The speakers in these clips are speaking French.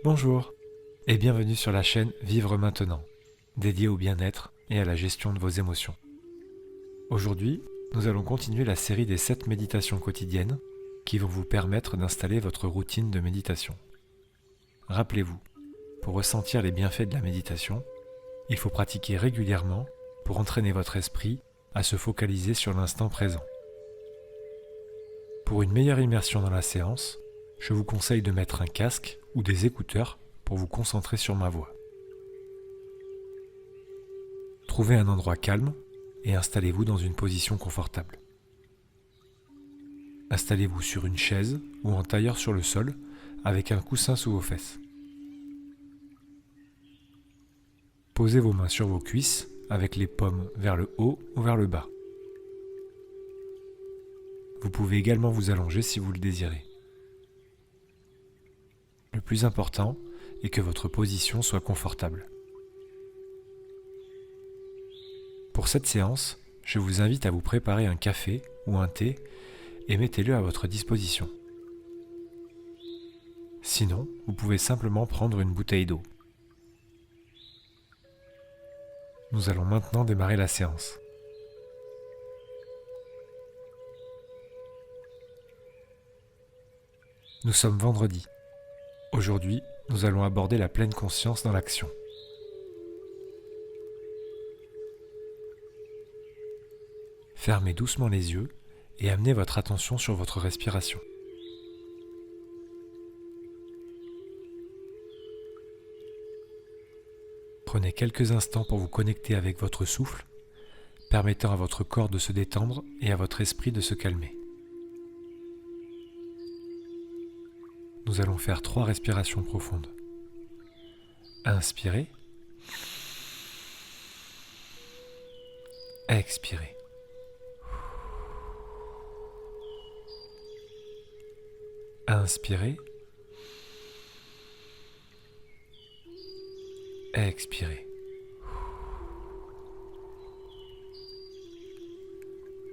Bonjour et bienvenue sur la chaîne Vivre Maintenant, dédiée au bien-être et à la gestion de vos émotions. Aujourd'hui, nous allons continuer la série des 7 méditations quotidiennes qui vont vous permettre d'installer votre routine de méditation. Rappelez-vous, pour ressentir les bienfaits de la méditation, il faut pratiquer régulièrement pour entraîner votre esprit à se focaliser sur l'instant présent. Pour une meilleure immersion dans la séance, je vous conseille de mettre un casque ou des écouteurs pour vous concentrer sur ma voix. Trouvez un endroit calme et installez-vous dans une position confortable. Installez-vous sur une chaise ou en tailleur sur le sol avec un coussin sous vos fesses. Posez vos mains sur vos cuisses avec les paumes vers le haut ou vers le bas. Vous pouvez également vous allonger si vous le désirez. Le plus important est que votre position soit confortable. Pour cette séance, je vous invite à vous préparer un café ou un thé et mettez-le à votre disposition. Sinon, vous pouvez simplement prendre une bouteille d'eau. Nous allons maintenant démarrer la séance. Nous sommes vendredi. Aujourd'hui, nous allons aborder la pleine conscience dans l'action. Fermez doucement les yeux et amenez votre attention sur votre respiration. Prenez quelques instants pour vous connecter avec votre souffle, permettant à votre corps de se détendre et à votre esprit de se calmer. Nous allons faire 3 respirations profondes. Inspirez. Expirez. Inspirez. Expirez.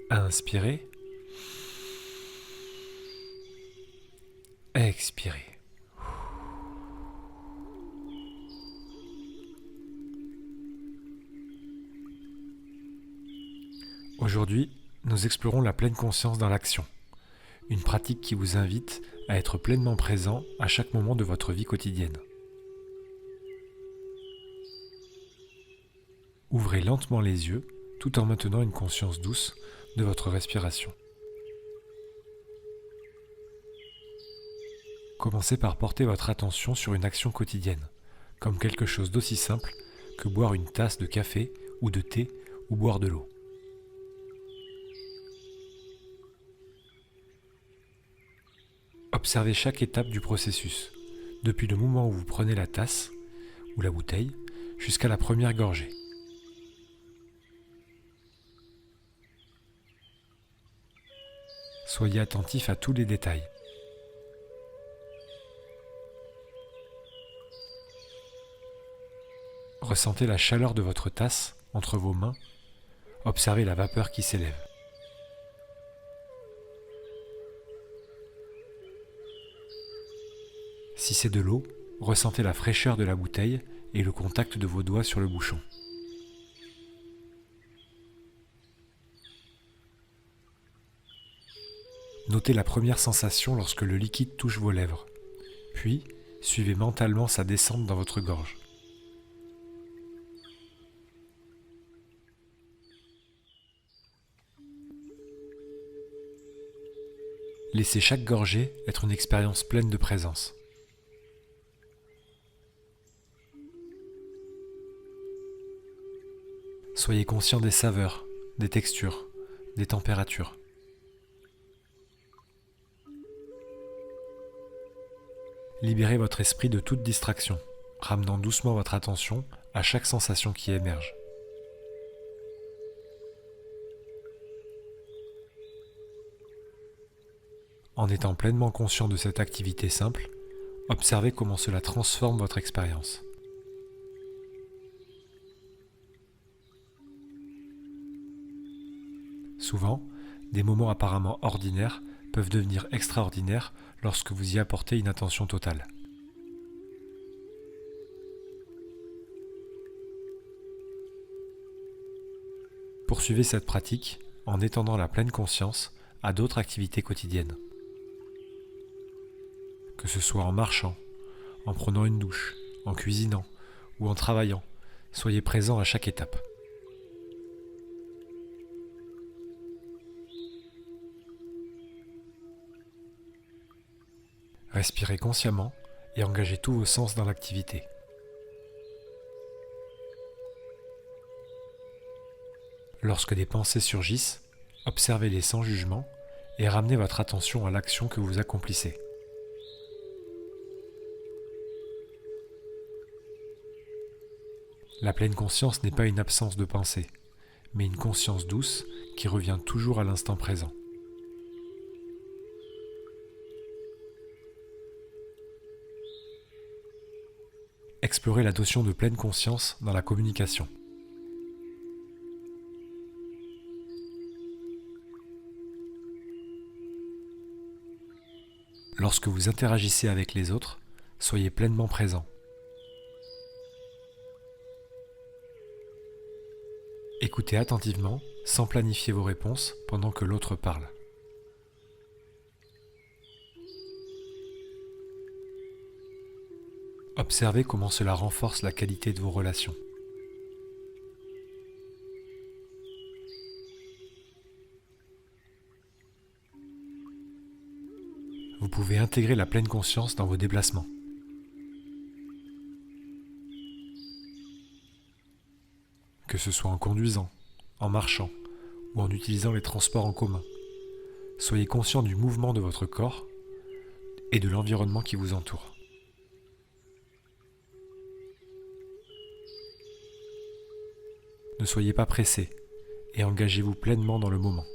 Inspirez. Expirez. Aujourd'hui, nous explorons la pleine conscience dans l'action, une pratique qui vous invite à être pleinement présent à chaque moment de votre vie quotidienne. Ouvrez lentement les yeux tout en maintenant une conscience douce de votre respiration. Commencez par porter votre attention sur une action quotidienne, comme quelque chose d'aussi simple que boire une tasse de café ou de thé ou boire de l'eau. Observez chaque étape du processus, depuis le moment où vous prenez la tasse ou la bouteille jusqu'à la première gorgée. Soyez attentif à tous les détails. Ressentez la chaleur de votre tasse entre vos mains. Observez la vapeur qui s'élève. Si c'est de l'eau, ressentez la fraîcheur de la bouteille et le contact de vos doigts sur le bouchon. Notez la première sensation lorsque le liquide touche vos lèvres, puis suivez mentalement sa descente dans votre gorge. Laissez chaque gorgée être une expérience pleine de présence. Soyez conscient des saveurs, des textures, des températures. Libérez votre esprit de toute distraction, ramenant doucement votre attention à chaque sensation qui émerge. En étant pleinement conscient de cette activité simple, observez comment cela transforme votre expérience. Souvent, des moments apparemment ordinaires peuvent devenir extraordinaires lorsque vous y apportez une attention totale. Poursuivez cette pratique en étendant la pleine conscience à d'autres activités quotidiennes. Que ce soit en marchant, en prenant une douche, en cuisinant ou en travaillant, soyez présent à chaque étape. Respirez consciemment et engagez tous vos sens dans l'activité. Lorsque des pensées surgissent, observez-les sans jugement et ramenez votre attention à l'action que vous accomplissez. La pleine conscience n'est pas une absence de pensée, mais une conscience douce qui revient toujours à l'instant présent. Explorez la notion de pleine conscience dans la communication. Lorsque vous interagissez avec les autres, soyez pleinement présent. Écoutez attentivement, sans planifier vos réponses pendant que l'autre parle. Observez comment cela renforce la qualité de vos relations. Vous pouvez intégrer la pleine conscience dans vos déplacements. Que ce soit en conduisant, en marchant ou en utilisant les transports en commun. Soyez conscient du mouvement de votre corps et de l'environnement qui vous entoure. Ne soyez pas pressé et engagez-vous pleinement dans le moment.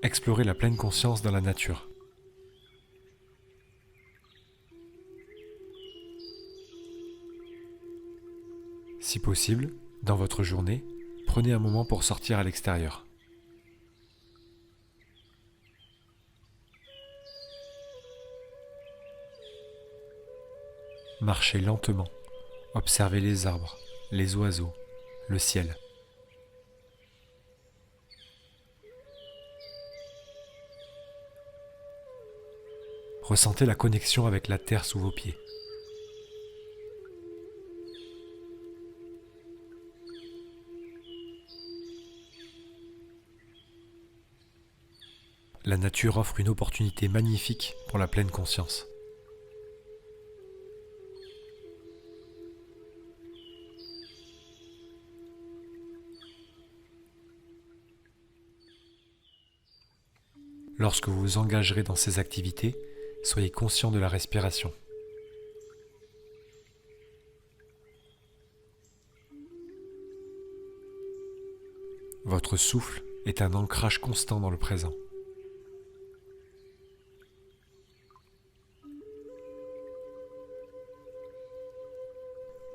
Explorez la pleine conscience dans la nature. Si possible, dans votre journée, prenez un moment pour sortir à l'extérieur. Marchez lentement, observez les arbres, les oiseaux, le ciel. Ressentez la connexion avec la terre sous vos pieds. La nature offre une opportunité magnifique pour la pleine conscience. Lorsque vous vous engagerez dans ces activités, soyez conscient de la respiration. Votre souffle est un ancrage constant dans le présent.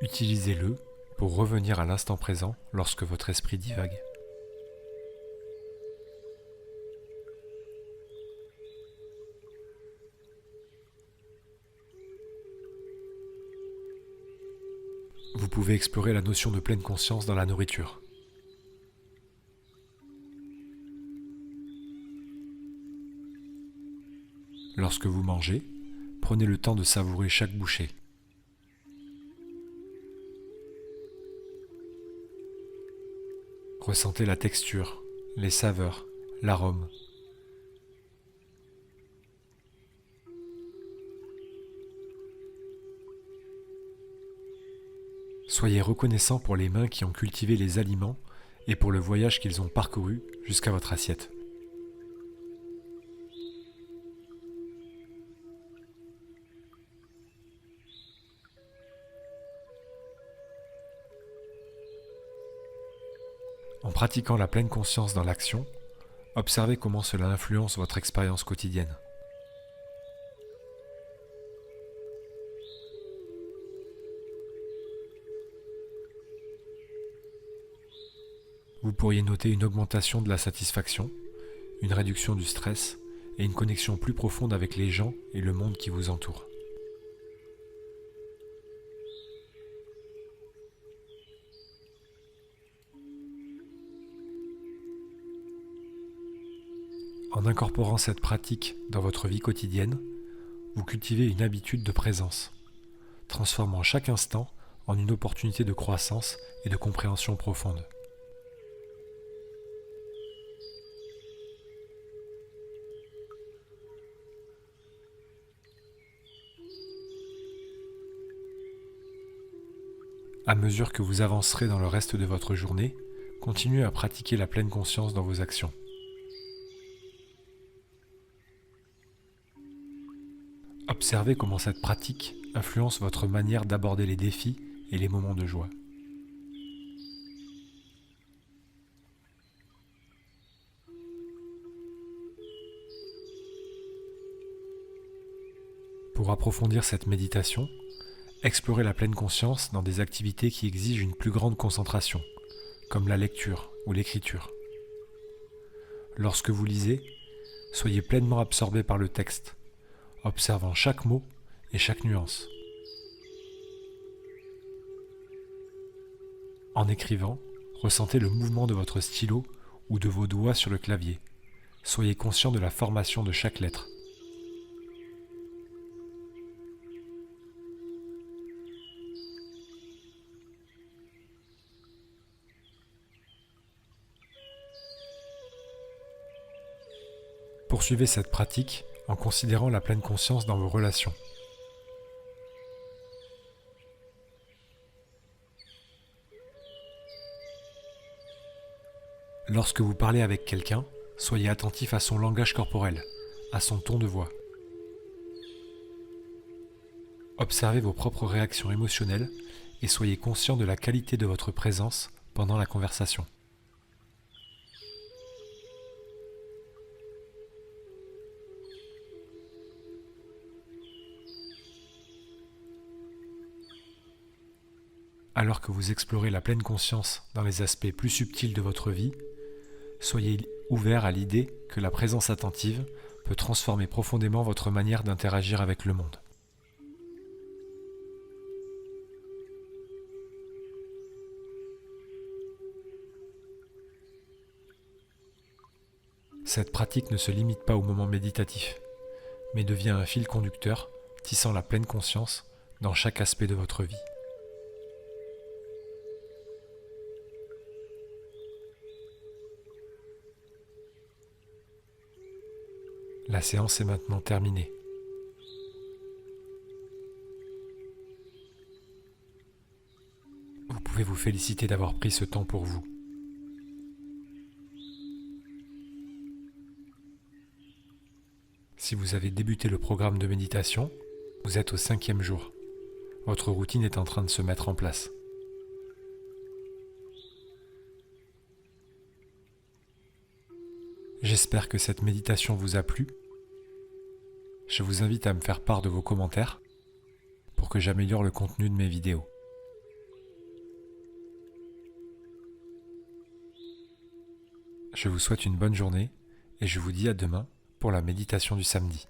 Utilisez-le pour revenir à l'instant présent lorsque votre esprit divague. Vous pouvez explorer la notion de pleine conscience dans la nourriture. Lorsque vous mangez, prenez le temps de savourer chaque bouchée. Ressentez la texture, les saveurs, l'arôme. Soyez reconnaissant pour les mains qui ont cultivé les aliments et pour le voyage qu'ils ont parcouru jusqu'à votre assiette. En pratiquant la pleine conscience dans l'action, observez comment cela influence votre expérience quotidienne. Vous pourriez noter une augmentation de la satisfaction, une réduction du stress et une connexion plus profonde avec les gens et le monde qui vous entoure. En incorporant cette pratique dans votre vie quotidienne, vous cultivez une habitude de présence, transformant chaque instant en une opportunité de croissance et de compréhension profonde. À mesure que vous avancerez dans le reste de votre journée, continuez à pratiquer la pleine conscience dans vos actions. Observez comment cette pratique influence votre manière d'aborder les défis et les moments de joie. Pour approfondir cette méditation, explorez la pleine conscience dans des activités qui exigent une plus grande concentration, comme la lecture ou l'écriture. Lorsque vous lisez, soyez pleinement absorbé par le texte, observant chaque mot et chaque nuance. En écrivant, ressentez le mouvement de votre stylo ou de vos doigts sur le clavier. Soyez conscient de la formation de chaque lettre. Poursuivez cette pratique en considérant la pleine conscience dans vos relations. Lorsque vous parlez avec quelqu'un, soyez attentif à son langage corporel, à son ton de voix. Observez vos propres réactions émotionnelles et soyez conscient de la qualité de votre présence pendant la conversation. Alors que vous explorez la pleine conscience dans les aspects plus subtils de votre vie, soyez ouvert à l'idée que la présence attentive peut transformer profondément votre manière d'interagir avec le monde. Cette pratique ne se limite pas au moment méditatif, mais devient un fil conducteur tissant la pleine conscience dans chaque aspect de votre vie. La séance est maintenant terminée. Vous pouvez vous féliciter d'avoir pris ce temps pour vous. Si vous avez débuté le programme de méditation, vous êtes au 5e jour. Votre routine est en train de se mettre en place. J'espère que cette méditation vous a plu. Je vous invite à me faire part de vos commentaires pour que j'améliore le contenu de mes vidéos. Je vous souhaite une bonne journée et je vous dis à demain pour la méditation du samedi.